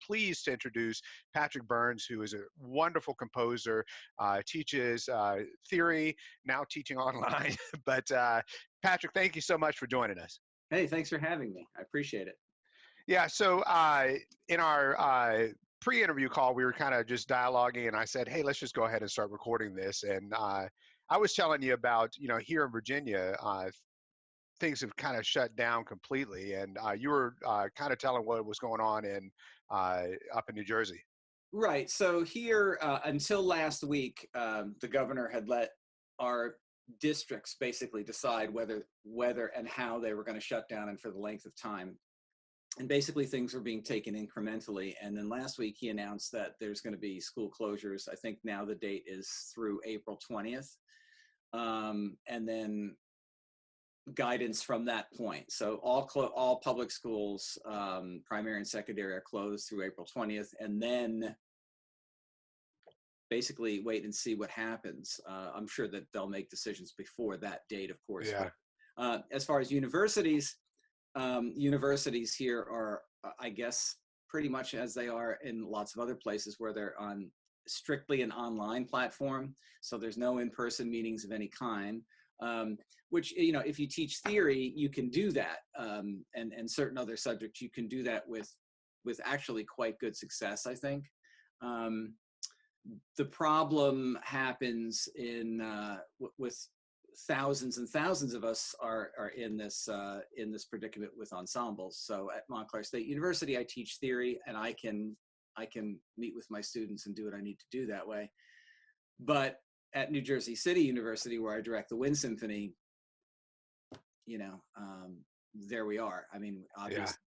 pleased to introduce Patrick Burns, who is a wonderful composer, teaches theory, now teaching online. But Patrick, thank you so much for joining us. Hey, thanks for having me. I appreciate it. Yeah, so in our pre-interview call, we were kind of just dialoguing, and I said, "Hey, let's just go ahead and start recording this." And I was telling you about, here in Virginia, things have kind of shut down completely, and you were kind of telling what was going on in up in New Jersey. Right. So here, until last week, the governor had let our districts basically decide whether and how they were going to shut down and for the length of time. And basically things were being taken incrementally. And then last week he announced that there's going to be school closures. I think now the date is through April 20th. And then guidance from that point. So all public schools, primary and secondary, are closed through April 20th. And then basically wait and see what happens. I'm sure that they'll make decisions before that date, of course. Yeah. But as far as universities, universities here are, I guess, pretty much as they are in lots of other places where they're on strictly an online platform. So there's no in-person meetings of any kind, which, if you teach theory, you can do that. And certain other subjects, you can do that with actually quite good success, I think. The problem happens with thousands and thousands of us are in this predicament with ensembles. So at Montclair State University, I teach theory, and I can meet with my students and do what I need to do that way. But at New Jersey City University, where I direct the Wind Symphony, there we are. I mean, obviously,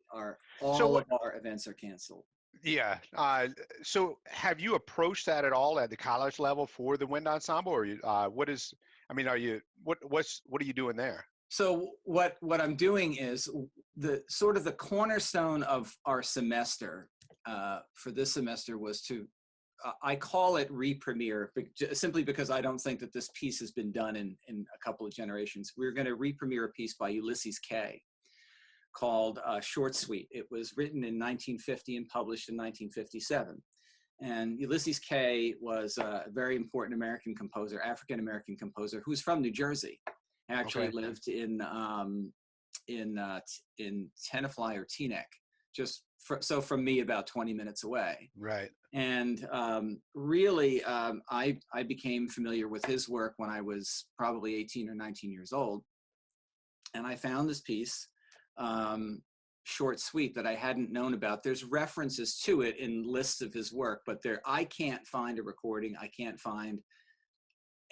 all of our events are canceled. Yeah. So have you approached that at all at the college level for the wind ensemble, or what are you doing there? So what I'm doing is the cornerstone of our semester for this semester was to, I call it re-premiere, simply because I don't think that this piece has been done in a couple of generations. We're going to re-premiere a piece by Ulysses Kay called Short Suite. It was written in 1950 and published in 1957. And Ulysses Kay was a very important American composer, African-American composer, who's from New Jersey. Actually lived in Tenafly or Teaneck, from me about 20 minutes away. Right. And really, I became familiar with his work when I was probably 18 or 19 years old. And I found this piece, Short Suite, that I hadn't known about. There's references to it in lists of his work, but I can't find a recording. I can't find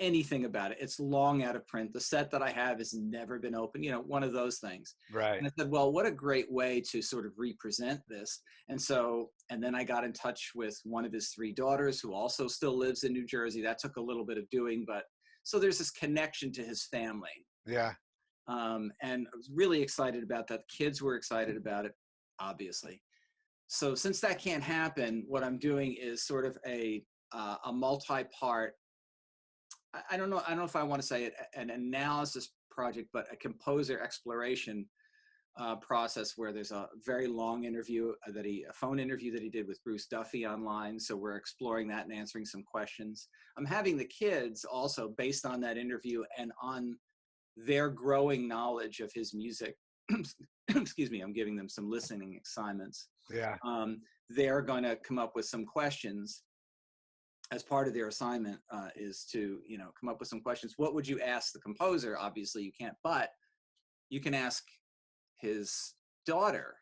anything about it. It's long out of print. The set that I have has never been opened, one of those things. Right. And I said, well, what a great way to sort of represent this. And then I got in touch with one of his three daughters, who also still lives in New Jersey. That took a little bit of doing, but so there's this connection to his family. Yeah. And I was really excited about that. The kids were excited about it, obviously. So since that can't happen, what I'm doing is sort of a multi-part, I don't know if I want to say it an analysis project, but a composer exploration process, where there's a very long interview a phone interview that he did with Bruce Duffy online. So we're exploring that and answering some questions. I'm having the kids also, based on that interview and on their growing knowledge of his music, excuse me, I'm giving them some listening assignments. Yeah. They're going to come up with some questions as part of their assignment, is to, come up with some questions. What would you ask the composer? Obviously you can't, but you can ask his daughter,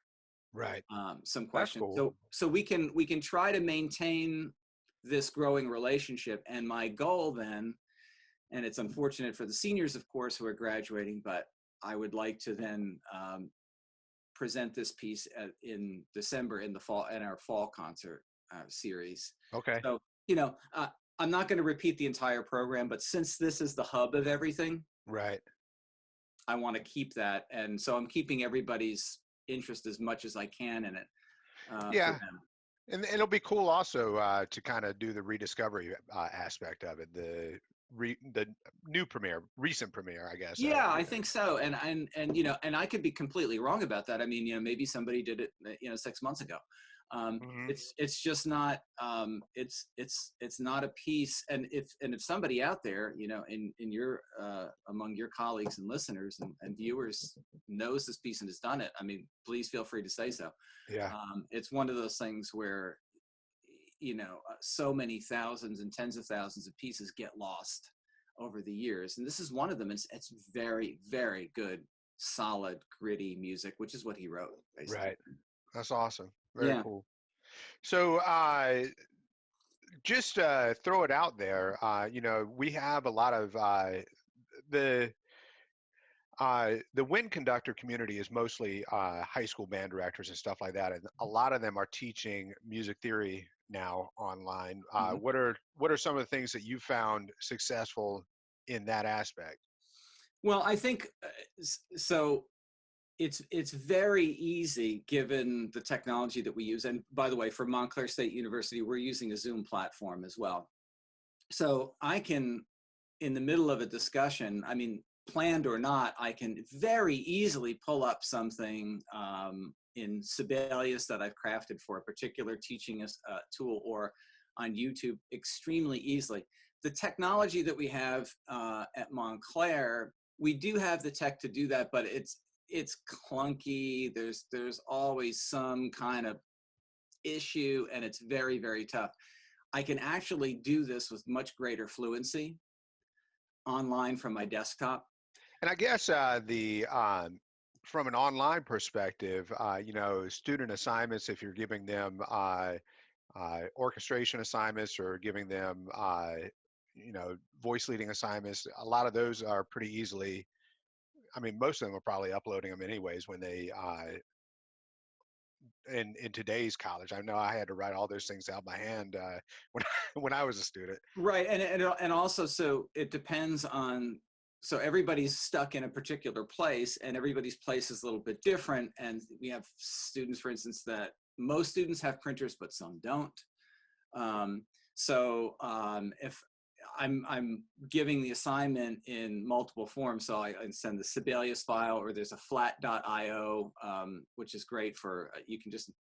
right, some questions. Cool. So we can try to maintain this growing relationship. And my goal then, and it's unfortunate for the seniors, of course, who are graduating, but I would like to then present this piece in December in our fall concert series. Okay. So, I'm not going to repeat the entire program, but since this is the hub of everything, right, I want to keep that. And so I'm keeping everybody's interest as much as I can in it. Yeah. And it'll be cool also to kind of do the rediscovery aspect of it, the recent premiere, I guess. Yeah, I think so. And and I could be completely wrong about that. I mean, maybe somebody did it, 6 months ago. Hmm. It's just not it's not a piece. And if somebody out there, in your among your colleagues and listeners and viewers knows this piece and has done it, I mean, please feel free to say so. Yeah. It's one of those things where so many thousands and tens of thousands of pieces get lost over the years, and this is one of them. It's very, very good, solid, gritty music, which is what he wrote, basically. Right. That's awesome. Very Yeah. cool. So, just throw it out there. We have a lot of the the wind conductor community is mostly high school band directors and stuff like that, and a lot of them are teaching music theory now online. Mhm. What are some of the things that you found successful in that aspect? Well, I think so. It's very easy given the technology that we use. And by the way, for Montclair State University, we're using a Zoom platform as well. So I can, in the middle of a discussion, I mean, planned or not, I can very easily pull up something in Sibelius that I've crafted for a particular teaching tool, or on YouTube, extremely easily. The technology that we have at Montclair, we do have the tech to do that, but it's clunky. There's always some kind of issue, and it's very, very tough. I can actually do this with much greater fluency online from my desktop. And I guess the from an online perspective, student assignments, if you're giving them orchestration assignments or giving them, voice leading assignments, a lot of those are pretty easily. I mean, most of them are probably uploading them anyways when they in today's college. I know I had to write all those things out by hand when when I was a student. Right, and also, so it depends on, so everybody's stuck in a particular place, and everybody's place is a little bit different. And we have students, for instance, that most students have printers, but some don't. If I'm giving the assignment in multiple forms, so I send the Sibelius file, or there's a flat.io, which is great for, you can just,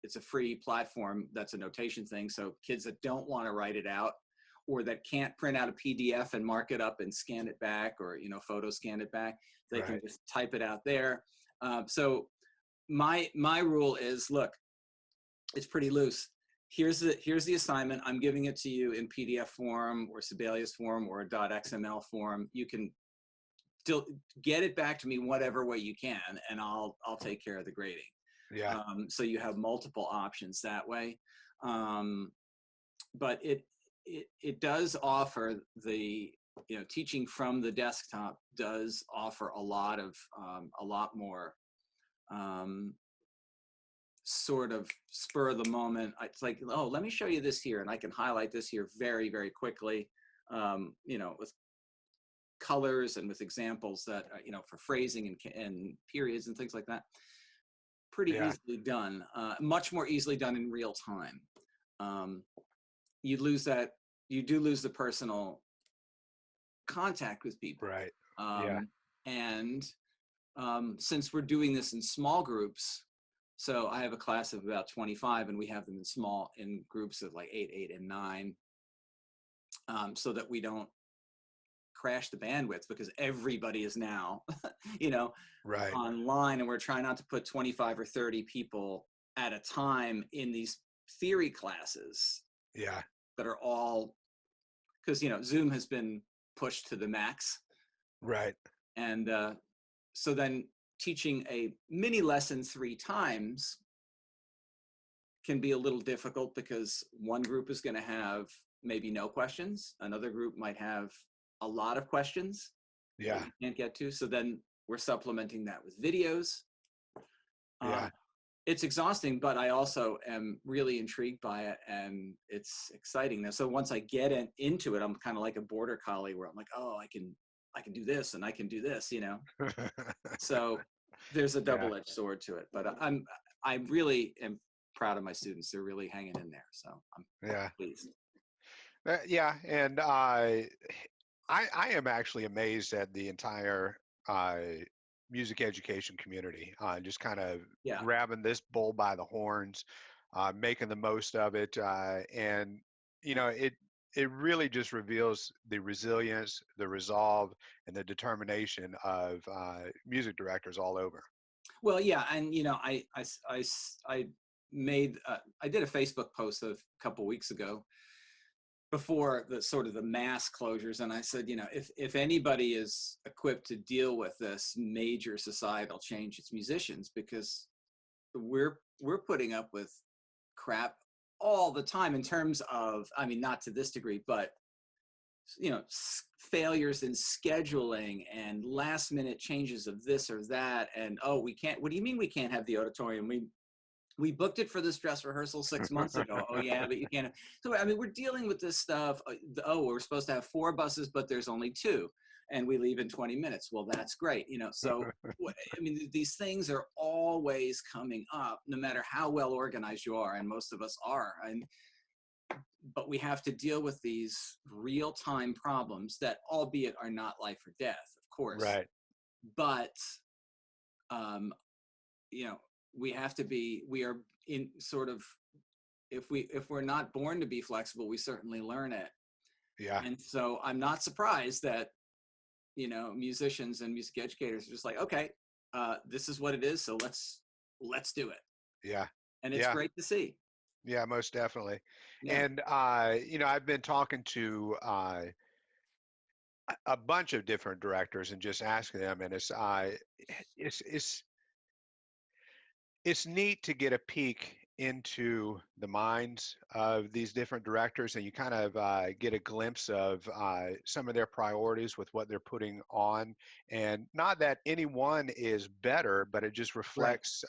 it's a free platform that's a notation thing. So kids that don't want to write it out, or that can't print out a PDF and mark it up and scan it back, or photo scan it back, they can Right. just type it out there. So my rule is, look, it's pretty loose. Here's the assignment. I'm giving it to you in PDF form or Sibelius form or a .xml form. You can still get it back to me whatever way you can, and I'll take care of the grading. Yeah. So you have multiple options that way. But it does offer the, teaching from the desktop does offer a lot more sort of spur of the moment. It's like, oh, let me show you this here, and I can highlight this here very, very quickly, with colors and with examples that, for phrasing and periods and things like that. Pretty Yeah. easily done, much more easily done in real time. You do lose the personal contact with people. Right. Yeah. Um, and since we're doing this in small groups, so I have a class of about 25, and we have them in groups of like 8, and 9, so that we don't crash the bandwidth, because everybody is now, Right. online, and we're trying not to put 25 or 30 people at a time in these theory classes Yeah. that are all, because Zoom has been pushed to the max, Right. and so then teaching a mini lesson 3 times can be a little difficult, because one group is going to have maybe no questions, another group might have a lot of questions that Yeah. you can't get to. So then we're supplementing that with videos. Yeah. It's exhausting, but I also am really intrigued by it, and it's exciting. Now, so once I get into it, I'm kind of like a border collie, where I'm like, oh, I can do this, and I can do this, So there's a Yeah. double-edged sword to it, but I really am proud of my students. They're really hanging in there, so I'm Yeah. pleased. Yeah. And I am actually amazed at the entire uh, music education community, just kind of Yeah. grabbing this bull by the horns. making the most of it, and you know it really just reveals the resilience, the resolve, and the determination of music directors all over. Well, yeah, and I made I did a Facebook post a couple weeks ago before the sort of the mass closures, and I said, if anybody is equipped to deal with this major societal change, it's musicians, because we're putting up with crap all the time in terms of, I mean, not to this degree, but failures in scheduling and last minute changes of this or that, and oh, we can't, what do you mean we can't have the auditorium? We booked it for this dress rehearsal 6 months ago. Oh yeah, but you can't. So I mean, we're dealing with this stuff. Oh, we're supposed to have 4 buses, but there's only 2, and we leave in 20 minutes. Well, that's great, So I mean, these things are always coming up, no matter how well organized you are, and most of us are. But we have to deal with these real-time problems that, albeit, are not life or death, of course. Right. But um, we have to be. We are in sort of. If we're not born to be flexible, we certainly learn it. Yeah. And so I'm not surprised that musicians and music educators are just like, okay, this is what it is, so let's do it. Yeah. And it's Yeah. great to see. Yeah, most definitely. Yeah. And I've been talking to a bunch of different directors and just asking them, and it's it's it's neat to get a peek into the minds of these different directors, and you kind of get a glimpse of some of their priorities with what they're putting on. And not that anyone is better, but it just Right. reflects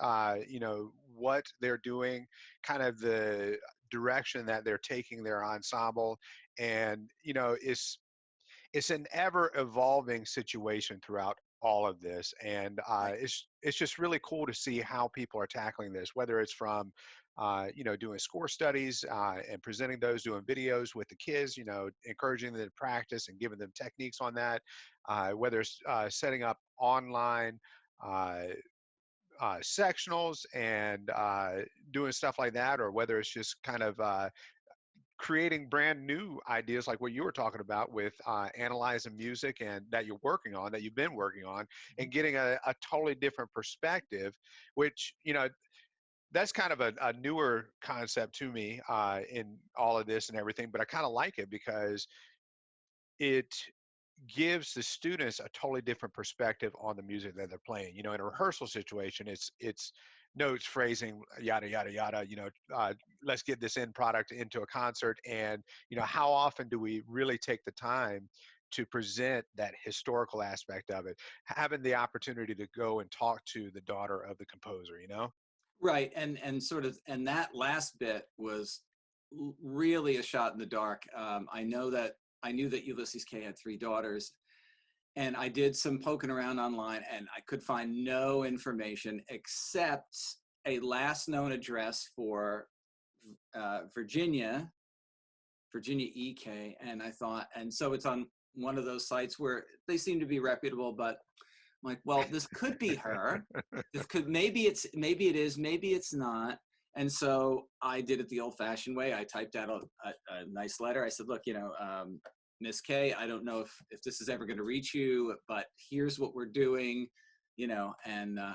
what they're doing, kind of the direction that they're taking their ensemble. And it's an ever evolving situation throughout all of this, and Right. it's just really cool to see how people are tackling this, whether it's from doing score studies and presenting those, doing videos with the kids, encouraging them to practice and giving them techniques on that, whether it's setting up online uh, sectionals and doing stuff like that, or whether it's just kind of creating brand new ideas like what you were talking about with analyzing music and that you've been working on, and getting a totally different perspective, which that's kind of a newer concept to me in all of this and everything, but I kind of like it because it gives the students a totally different perspective on the music that they're playing. In a rehearsal situation, it's notes, phrasing, yada yada yada. Let's get this end product into a concert, and how often do we really take the time to present that historical aspect of it, having the opportunity to go and talk to the daughter of the composer. Right. And that last bit was really a shot in the dark. I knew that Ulysses K had 3 daughters, and I did some poking around online, and I could find no information except a last known address for Virginia EK. And I thought, and so it's on one of those sites where they seem to be reputable, but I'm like, well, this could be her. This could, maybe it is, maybe it's not. And so I did it the old-fashioned way. I typed out a nice letter. I said, look, Miss K, I don't know if this is ever going to reach you, but here's what we're doing, and I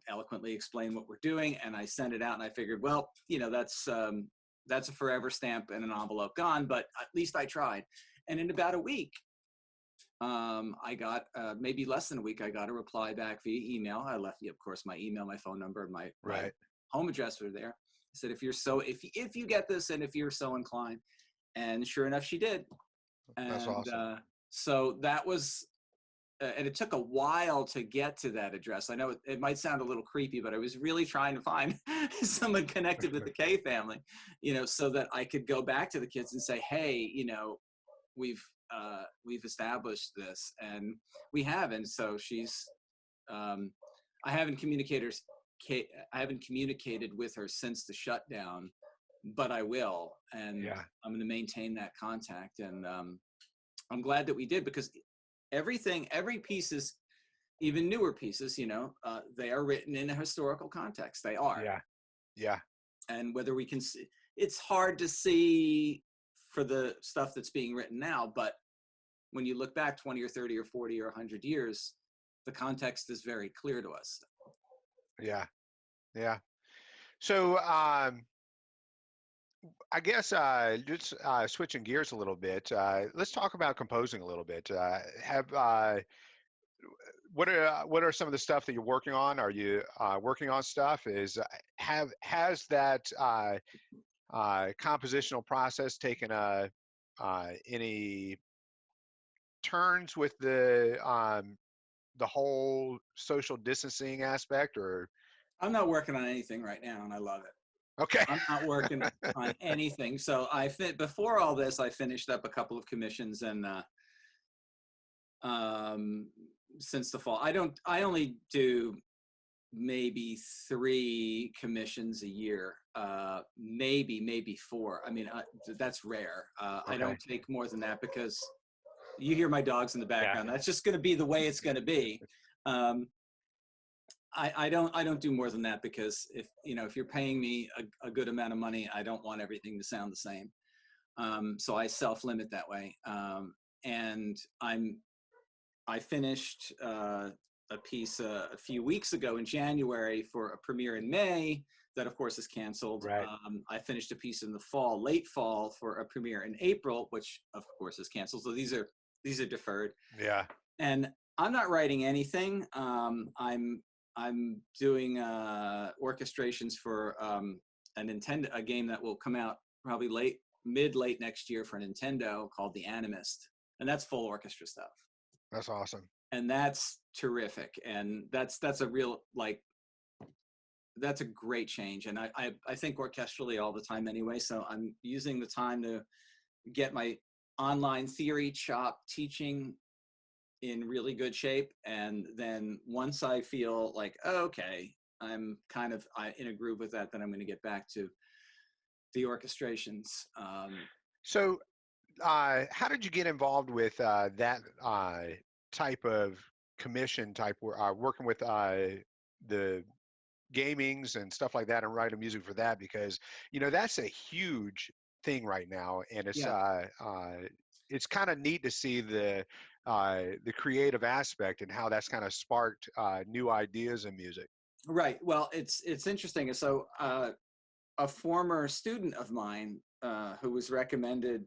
eloquently explained what we're doing, and I sent it out, and I figured, well, that's a forever stamp and an envelope gone, but at least I tried. And in about a week, I got maybe less than a week, I got a reply back via email. I left, of course, my email, my phone number, my Right. home address were there. I said, if you get this, and if you're so inclined. And sure enough, she did. That's And awesome. so that was, and it took a while to get to that address. I know it might sound a little creepy, but I was really trying to find someone connected with the K family, so that I could go back to the kids and say, hey, we've established this, and we have. And so she's, I haven't communicated with her since the shutdown, but I will, and Yeah. I'm going to maintain that contact. And I'm glad that we did, because every piece is, even newer pieces, they are written in a historical context. They are. Yeah. Yeah. and whether we can see, it's hard to see for the stuff that's being written now, but when you look back 20 or 30 or 40 or 100 years, the context is very clear to us. Yeah. Yeah. So I guess just switching gears a little bit. Let's talk about composing a little bit. Have what are some of the stuff that you're working on? Are you working on stuff? Has that compositional process taken any turns with the whole social distancing aspect, or I'm not working on anything right now, and I love it. okay? I'm not working on anything. So before all this, I finished up a couple of commissions, and since the fall, I only do maybe 3 commissions a year, maybe 4. I mean, that's rare. I don't take more than that because you hear my dogs in the background. Yeah. That's just going to be the way it's going to be. I don't do more than that because if you're paying me a good amount of money, I don't want everything to sound the same. So I self-limit that way. And I finished a piece a few weeks ago in January for a premiere in May that of course is canceled. Right. I finished a piece in the fall, late fall, for a premiere in April, which of course is canceled. So these are deferred. Yeah. And I'm not writing anything. I'm doing orchestrations for a game that will come out probably mid-late next year for Nintendo called The Animist, and that's full orchestra stuff. That's awesome. And that's terrific, and that's a real that's a great change. And I think orchestrally all the time anyway, so I'm using the time to get my online theory shop teaching in really good shape, and then once I feel like, oh, okay, I'm kind of in a groove with that, then I'm going to get back to the orchestrations. So how did you get involved with that type of commission type working with the gamings and stuff like that and writing music for that? Because that's a huge thing right now, and it's kind of neat to see the creative aspect and how that's kind of sparked new ideas in music. Right. Well, it's interesting. So a former student of mine who was recommended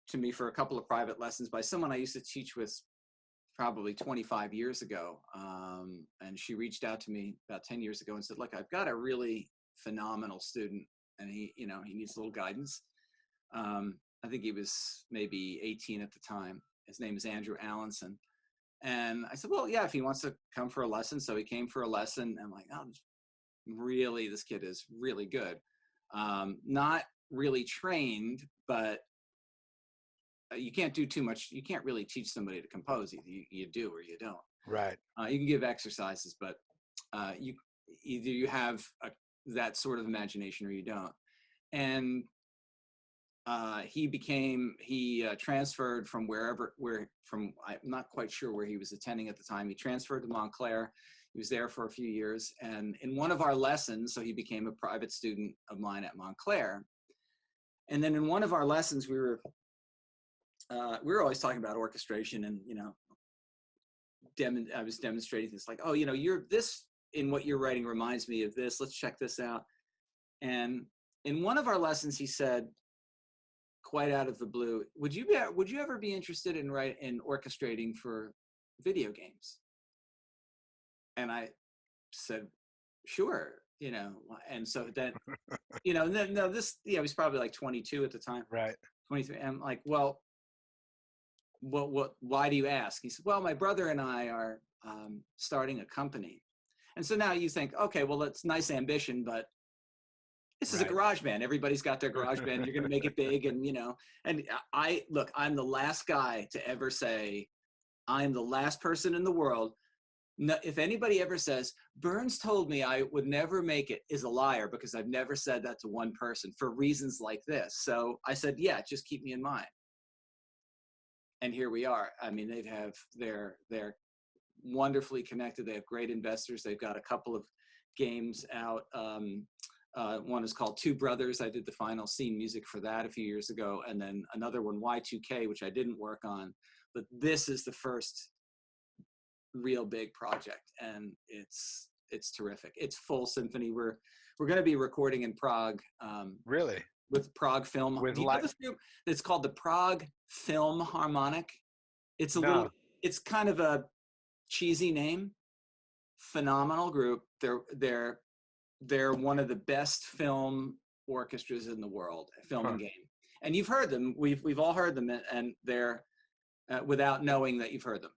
to me for a couple of private lessons by someone I used to teach with probably 25 years ago. And she reached out to me about 10 years ago and said, look, I've got a really phenomenal student, and he needs a little guidance. I think he was maybe 18 at the time. His name is Andrew Allenson. And I said, well, yeah, if he wants to come for a lesson. So he came for a lesson. I'm like, oh, really, this kid is really good. Not really trained, but you can't do too much. You can't really teach somebody to compose. You do or you don't. Right. You can give exercises, but either you have that sort of imagination or you don't. And he transferred from I'm not quite sure where he was attending at the time. He transferred to Montclair. He was there for a few years. And in one of our lessons, so he became a private student of mine at Montclair. And then in one of our lessons, we were always talking about orchestration, and I was demonstrating this, like, oh, this in what you're writing reminds me of this. Let's check this out. And in one of our lessons, he said, quite out of the blue, would you ever be interested in orchestrating for video games? And I said, sure, and so then, no, this, he was probably like 22 at the time. Right. 23. I'm like, well, why do you ask? He said, well, my brother and I are starting a company. And so now you think, okay, well, that's nice ambition, but this is a garage band. Everybody's got their garage band. You're going to make it big. And, and I'm the last guy to ever say, I'm the last person in the world. No, if anybody ever says, Burns told me I would never make it, is a liar, because I've never said that to one person for reasons like this. So I said, yeah, just keep me in mind. And here we are. I mean, they're wonderfully connected. They have great investors. They've got a couple of games out. One is called Two Brothers. I did the final scene music for that a few years ago. And then another one, Y2K, which I didn't work on. But this is the first real big project, and it's terrific. It's full symphony. We're going to be recording in Prague. Really? With Prague Film. With Do you know this group? It's called the Prague Film Harmonic. It's a little, it's kind of a cheesy name. Phenomenal group. They're one of the best film orchestras in the world, film and game. And you've heard them. We've all heard them, and they're without knowing that you've heard them.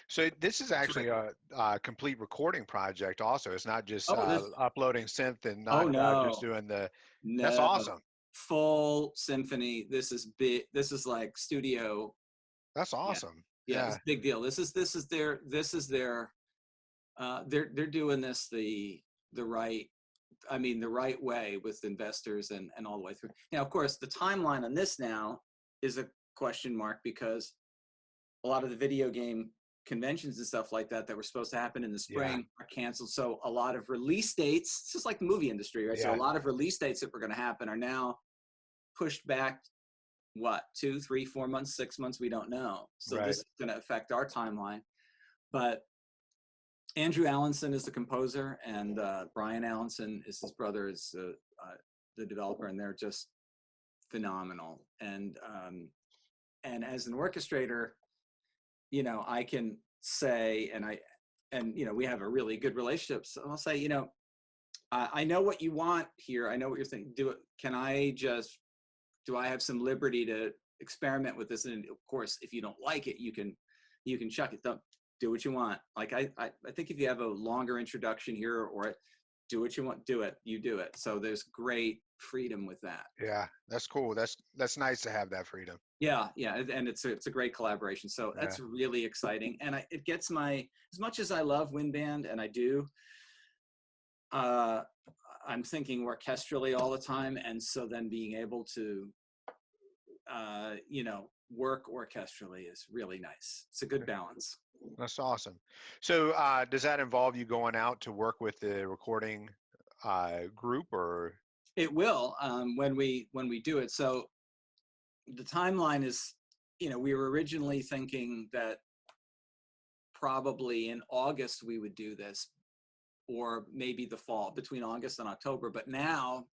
So this is actually a complete recording project also. It's not just uploading synth and not just doing the, that's awesome. Full symphony. This is big. This is like studio. That's awesome. Yeah, it's a big deal. This is their they're doing this the right way with investors and all the way through. Now, of course, the timeline on this now is a question mark, because a lot of the video game conventions and stuff like that were supposed to happen in the spring are canceled. So a lot of release dates, it's just like the movie industry, right? So a lot of release dates that were going to happen are now pushed back, 2, 3, 4 months, 6 months, we don't know. So this is going to affect our timeline. But Andrew Allenson is the composer, and Brian Allenson is his brother, is the developer, and they're just phenomenal. And as an orchestrator, I can say, and we have a really good relationship. So I'll say, I know what you want here. I know what you're thinking. Do I have some liberty to experiment with this? And of course, if you don't like it, you can chuck it. Don't do what you want. Like I think if you have a longer introduction here, or do what you want, do it. You do it. So there's great freedom with that. Yeah, that's cool. That's nice to have that freedom. Yeah, and it's a great collaboration. So that's really exciting, and it gets as much as I love wind band, and I do. I'm thinking orchestrally all the time, and so then being able to, work orchestrally is really nice. It's a good balance. That's awesome. So does that involve you going out to work with the recording group, or? It will when we do it. So the timeline is, we were originally thinking that probably in August we would do this, or maybe the fall, between August and October. But now,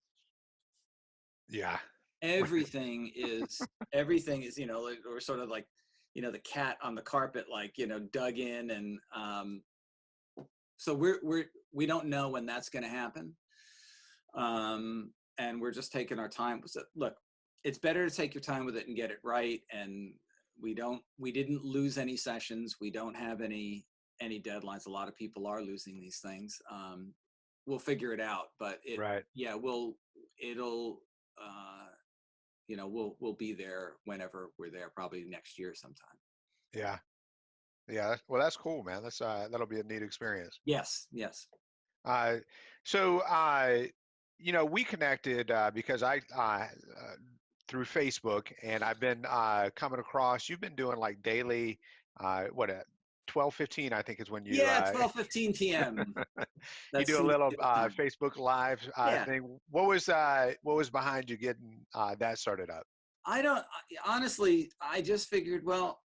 everything is, we're sort of like, the cat on the carpet, like, dug in, and so we don't know when that's going to happen, and we're just taking our time. So, look, it's better to take your time with it and get it right. And we didn't lose any sessions. We don't have any deadlines. A lot of people are losing these things. We'll figure it out, but we'll be there whenever we're there, probably next year sometime. Yeah. Well, that's cool, man. That'll be a neat experience. Yes. So we connected because I through Facebook, and I've been coming across. You've been doing like daily, 12:15, I think is when you. 12:15 p.m. You do a little Facebook Live thing. What was behind you getting that started up? Honestly, I just figured, well,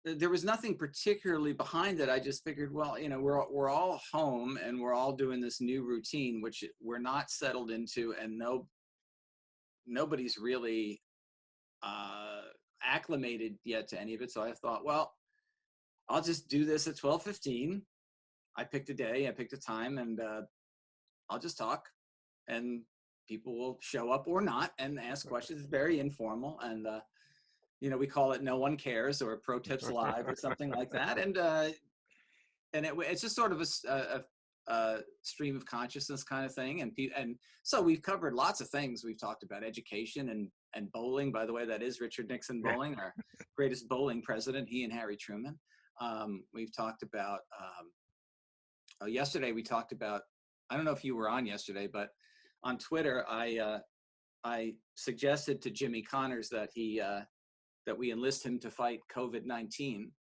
there was nothing particularly behind it. I just figured, well, we're all home and we're all doing this new routine, which we're not settled into, and nobody's really acclimated yet to any of it. So I thought, well, I'll just do this at 12:15. I picked a day, I picked a time, and I'll just talk, and people will show up or not and ask questions. It's very informal, and we call it "No One Cares" or "Pro Tips Live" or something like that. And it's just sort of a stream of consciousness kind of thing. And so we've covered lots of things. We've talked about education and bowling. By the way, that is Richard Nixon Bowling, our greatest bowling president. He and Harry Truman. We've talked about. Yesterday we talked about. I don't know if you were on yesterday, but on Twitter I suggested to Jimmy Connors that that we enlist him to fight COVID-19.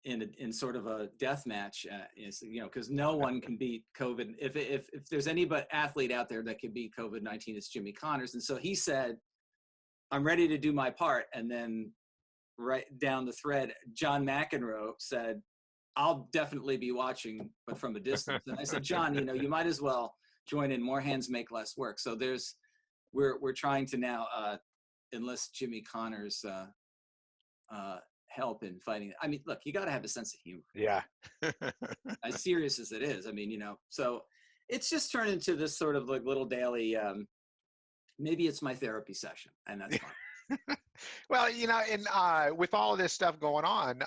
in sort of a death match, is, you know, because no one can beat COVID. If there's any but athlete out there that can beat COVID-19, it's Jimmy Connors. And so he said, "I'm ready to do my part." And then right down the thread, John McEnroe said, "I'll definitely be watching, but from a distance." And I said, "John, you know, you might as well join in. More hands make less work." So we're trying to now enlist Jimmy Connors' help in fighting. I mean, look, you got to have a sense of humor. Yeah. As serious as it is, I mean, you know, so it's just turned into this sort of like little daily. Maybe it's my therapy session, and that's fine. Well, you know, and with all of this stuff going on,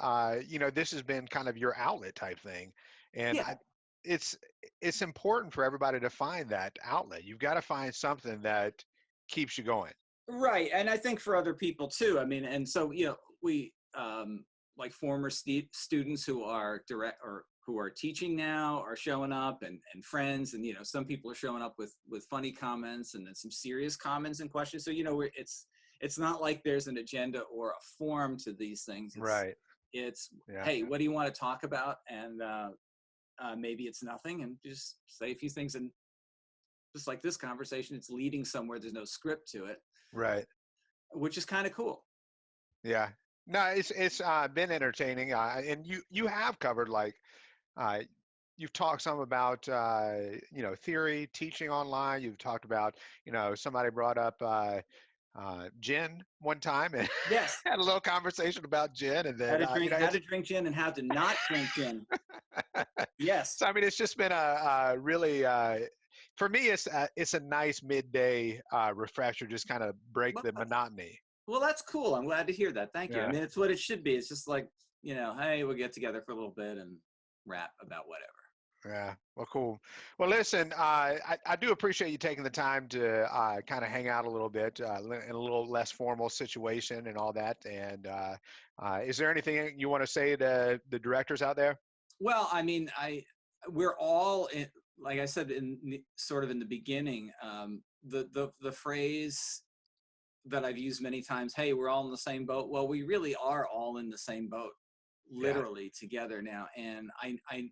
you know, this has been kind of your outlet type thing, and Yeah, it's it's important for everybody to find that outlet. You've got to find something that keeps you going. right. And I think for other people too. I mean, and so, you know, we like former students who are direct or who are teaching now are showing up, and friends, and you know, some people are showing up with funny comments and then some serious comments and questions. So, you know, it's not like there's an agenda or a form to these things. Right. It's Yeah. hey, what do you want to talk about? And maybe it's nothing, and just say a few things. And just like this conversation, it's leading somewhere. There's no script to it, Right. which is kind of cool. Yeah. No, it's been entertaining, and you have covered like uh, you've talked some about you know, theory, teaching online. You've talked about, you know, somebody brought up gin one time and Yes, had a little conversation about gin, and then you know, how to drink gin and how to not drink gin. Yes. so I mean, it's just been a really for me, it's a nice midday refresher, just kind of break Well, the monotony. well, that's cool. I'm glad to hear that. Thank you. I Yeah. mean, it's what it should be. It's just like, you know, hey, we'll get together for a little bit and rap about whatever. Yeah. Well, cool. Well, listen, I do appreciate you taking the time to kind of hang out a little bit in a little less formal situation and all that. And is there anything you want to say to the directors out there? Well, I mean, we're all in, like I said, sort of in the beginning, the phrase that I've used many times, hey, we're all in the same boat. Well, we really are all in the same boat, Yeah. literally together now. And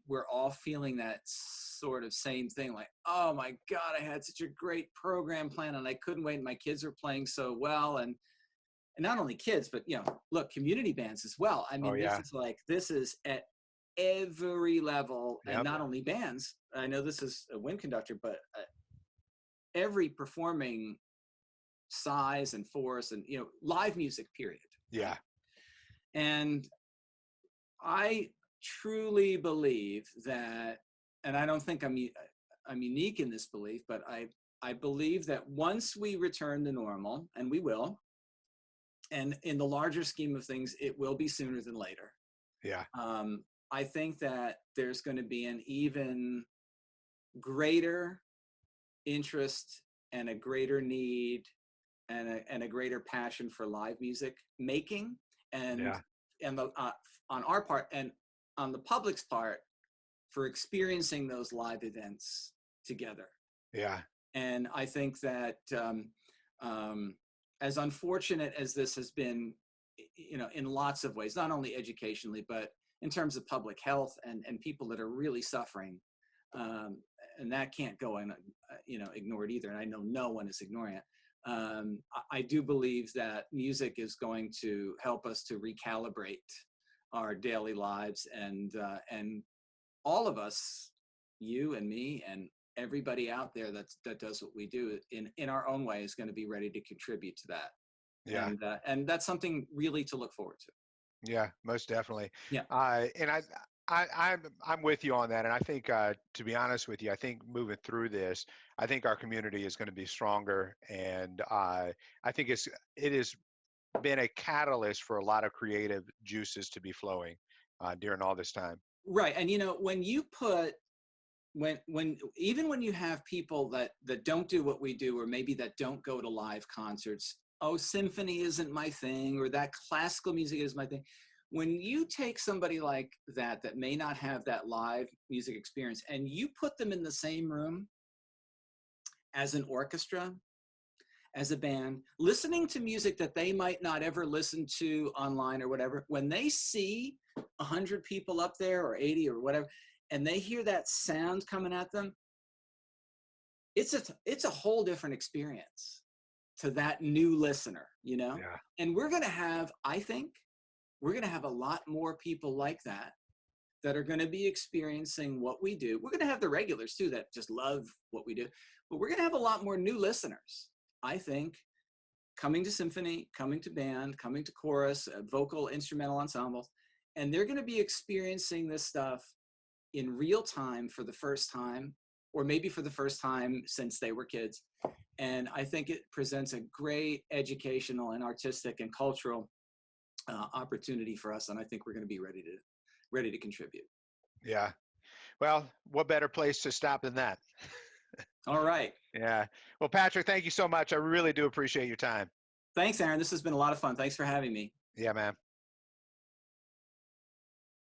we're all feeling that sort of same thing, like, oh my God, I had such a great program plan and I couldn't wait. My kids are playing so well. And not only kids, but, you know, look, community bands as well. I Oh, mean, yeah. this is at every level, and Yep. not only bands. I know this is a wind conductor, but every performing size and force, and, you know, live music, period. Yeah. And I truly believe that, and I don't think I'm unique in this belief, but I believe that once we return to normal, and we will, and in the larger scheme of things, it will be sooner than later. Yeah. I think that there's going to be an even greater interest and a greater need and a greater passion for live music making, and Yeah. on our part and on the public's part, for experiencing those live events together. Yeah. And I think that as unfortunate as this has been, you know, in lots of ways, not only educationally, but in terms of public health and people that are really suffering, and that can't go you know, ignored either. And I know no one is ignoring it. I do believe that music is going to help us to recalibrate our daily lives, and all of us, you and me and everybody out there that does what we do in our own way, is going to be ready to contribute to that. Yeah. And that's something really to look forward to. Yeah, most definitely. Yeah. And I'm with you on that. And I think, to be honest with you, I think moving through this, I think our community is going to be stronger, and I think it has been a catalyst for a lot of creative juices to be flowing during all this time. Right. And, you know, when you put even when you have people that don't do what we do, or maybe that don't go to live concerts, oh, symphony isn't my thing, or that classical music is my thing. When you take somebody like that may not have that live music experience, and you put them in the same room as an orchestra, as a band, listening to music that they might not ever listen to online or whatever, when they see 100 people up there or 80 or whatever, and they hear that sound coming at them, it's a whole different experience to that new listener, you know? Yeah. And we're going to have, I think, we're going to have a lot more people like that are going to be experiencing what we do. We're going to have the regulars too that just love what we do, but we're going to have a lot more new listeners, I think, coming to symphony, coming to band, coming to chorus, vocal, instrumental ensembles, and they're going to be experiencing this stuff in real time for the first time, or maybe for the first time since they were kids. And I think it presents a great educational and artistic and cultural opportunity for us. And I think we're going to be ready to contribute. Yeah. Well, what better place to stop than that? All right. Yeah. Well, Patrick, thank you so much. I really do appreciate your time. Thanks, Aaron. This has been a lot of fun. Thanks for having me. Yeah, man.